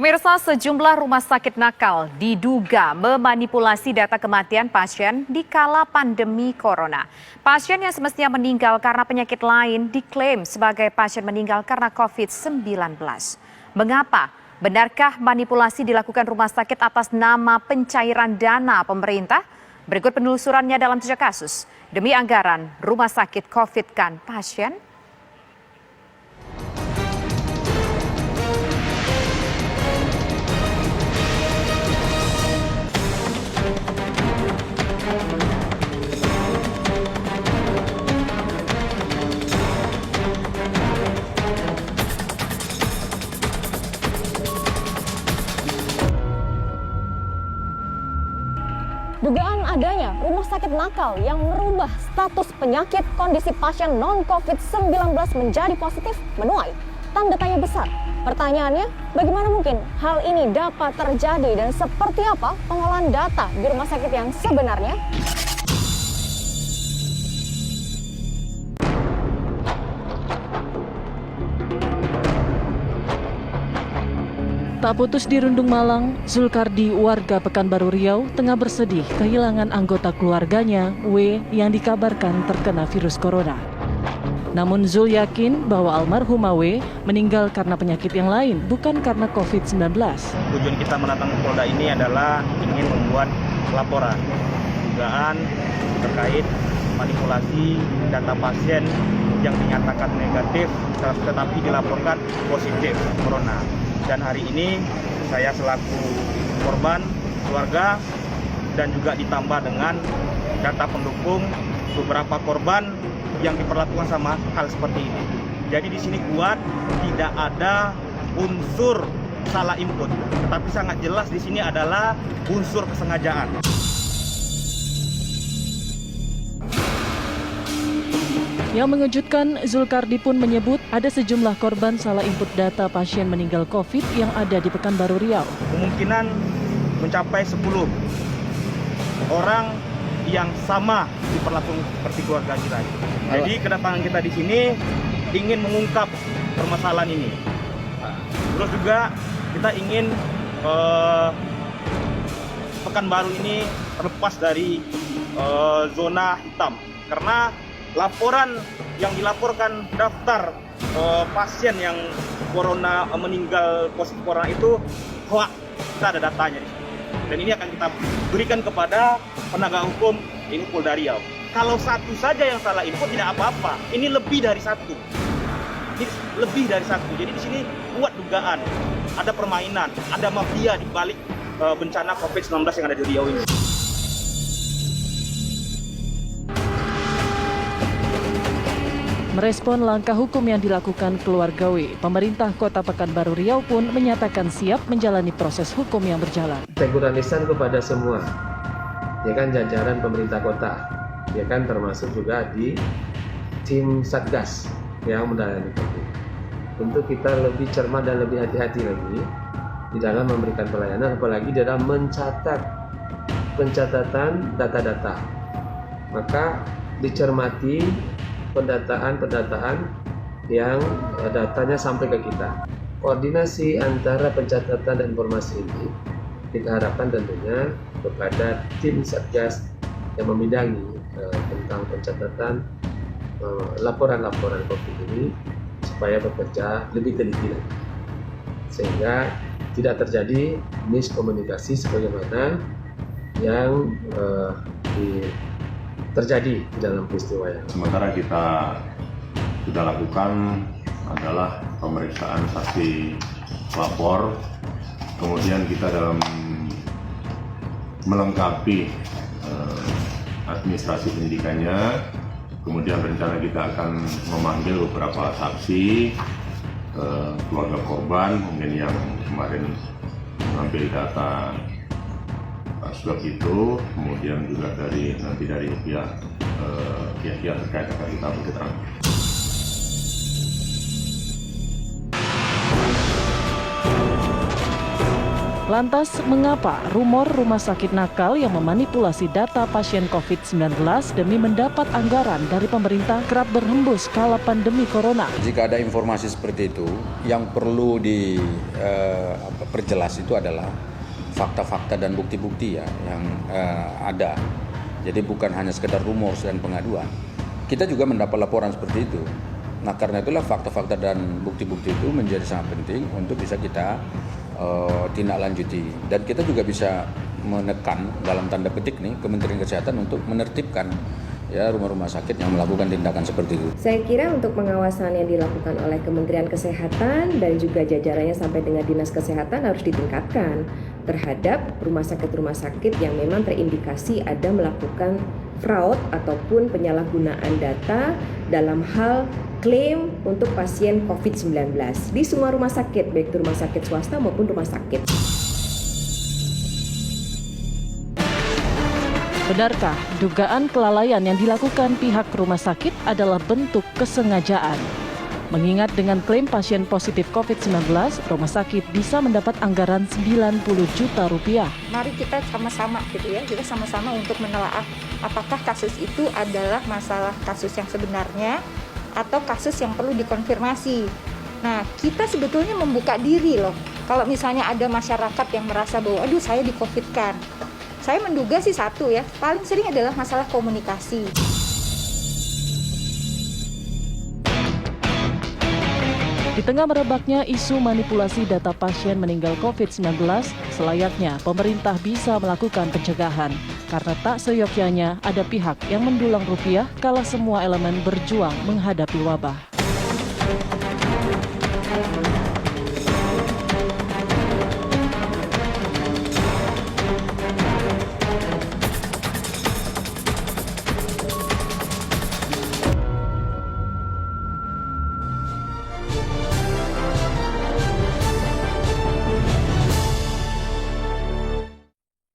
Pemirsa, sejumlah rumah sakit nakal diduga memanipulasi data kematian pasien di kala pandemi corona. Pasien yang semestinya meninggal karena penyakit lain diklaim sebagai pasien meninggal karena COVID-19. Mengapa? Benarkah manipulasi dilakukan rumah sakit atas nama pencairan dana pemerintah? Berikut penelusurannya dalam 3 kasus. Demi anggaran, rumah sakit COVID-kan pasien. Dugaan adanya rumah sakit nakal yang merubah status penyakit kondisi pasien non-COVID-19 menjadi positif menuai tanda tanya besar. Pertanyaannya, bagaimana mungkin hal ini dapat terjadi dan seperti apa pengolahan data di rumah sakit yang sebenarnya? Tak putus di Rundung Malang, Zulkardi warga Pekanbaru Riau tengah bersedih kehilangan anggota keluarganya, W, yang dikabarkan terkena virus corona. Namun Zul yakin bahwa almarhumah W meninggal karena penyakit yang lain, bukan karena COVID-19. Tujuan kita mendatangi Polda ini adalah ingin membuat laporan dugaan terkait manipulasi data pasien yang dinyatakan negatif tetapi dilaporkan positif corona. Dan hari ini saya selaku korban, keluarga, dan juga ditambah dengan data pendukung beberapa korban yang diperlakukan sama hal seperti ini. Jadi di sini kuat tidak ada unsur salah input, tetapi sangat jelas di sini adalah unsur kesengajaan. Yang mengejutkan, Zulkardi pun menyebut ada sejumlah korban salah input data pasien meninggal COVID yang ada di Pekanbaru Riau. Kemungkinan mencapai 10 orang yang sama diperlakukan seperti keluarga kita. Jadi kedatangan kita di sini ingin mengungkap permasalahan ini. Terus juga kita ingin Pekanbaru ini terlepas dari zona hitam, karena laporan yang dilaporkan daftar pasien yang corona meninggal positif corona itu hoax. Kita ada datanya di sini. Dan ini akan kita berikan kepada penegak hukum ini Polda Riau. Kalau satu saja yang salah info tidak apa-apa. Ini lebih dari satu. Ini lebih dari satu. Jadi di sini kuat dugaan ada permainan, ada mafia di balik bencana COVID-19 yang ada di Riau ini. Merespon langkah hukum yang dilakukan keluarga W, pemerintah Kota Pekanbaru Riau pun menyatakan siap menjalani proses hukum yang berjalan. Teguran lisan kepada semua, ya kan, jajaran pemerintah kota, ya kan, termasuk juga di tim Satgas yang menangani COVID. Tentu kita lebih cermat dan lebih hati-hati lagi di dalam memberikan pelayanan, apalagi dalam pencatatan data-data. Maka dicermati pendataan yang datanya sampai ke kita. Koordinasi antara pencatatan dan informasi ini kita harapkan tentunya kepada tim Satgas yang membidangi tentang pencatatan laporan-laporan COVID ini supaya bekerja lebih teliti lagi, sehingga tidak terjadi miskomunikasi sebagaimana yang terjadi di dalam peristiwa yang. Sementara kita sudah lakukan adalah pemeriksaan saksi lapor, kemudian kita dalam melengkapi administrasi penyidikannya, kemudian rencana kita akan memanggil beberapa saksi, keluarga korban, mungkin yang kemarin mengambil data swab itu, kemudian juga dari pihak terkait akan kita beri keterangan. Lantas, mengapa rumor rumah sakit nakal yang memanipulasi data pasien COVID-19 demi mendapat anggaran dari pemerintah kerap berhembus kala pandemi corona? Jika ada informasi seperti itu, yang perlu diperjelas itu adalah fakta-fakta dan bukti-bukti ya yang ada. Jadi bukan hanya sekedar rumor dan pengaduan. Kita juga mendapat laporan seperti itu. Nah, karena itulah fakta-fakta dan bukti-bukti itu menjadi sangat penting untuk bisa kita tindak lanjuti, dan kita juga bisa menekan dalam tanda petik nih Kementerian Kesehatan untuk menertibkan ya rumah-rumah sakit yang melakukan tindakan seperti itu. Saya kira untuk pengawasan yang dilakukan oleh Kementerian Kesehatan dan juga jajarannya sampai dengan Dinas Kesehatan harus ditingkatkan terhadap rumah sakit yang memang terindikasi ada melakukan fraud ataupun penyalahgunaan data dalam hal klaim untuk pasien COVID-19 di semua rumah sakit, baik itu rumah sakit swasta maupun rumah sakit. Benarkah dugaan kelalaian yang dilakukan pihak rumah sakit adalah bentuk kesengajaan? Mengingat dengan klaim pasien positif COVID-19, rumah sakit bisa mendapat anggaran 90 juta rupiah. Mari kita sama-sama gitu ya, kita sama-sama untuk menelaah apakah kasus itu adalah masalah kasus yang sebenarnya atau kasus yang perlu dikonfirmasi. Nah, kita sebetulnya membuka diri loh. Kalau misalnya ada masyarakat yang merasa bahwa, aduh saya di-COVID-kan. Saya menduga sih satu ya, paling sering adalah masalah komunikasi. Di tengah merebaknya isu manipulasi data pasien meninggal COVID-19, selayaknya pemerintah bisa melakukan pencegahan. Karena tak seyogyanya ada pihak yang mendulang rupiah kala semua elemen berjuang menghadapi wabah.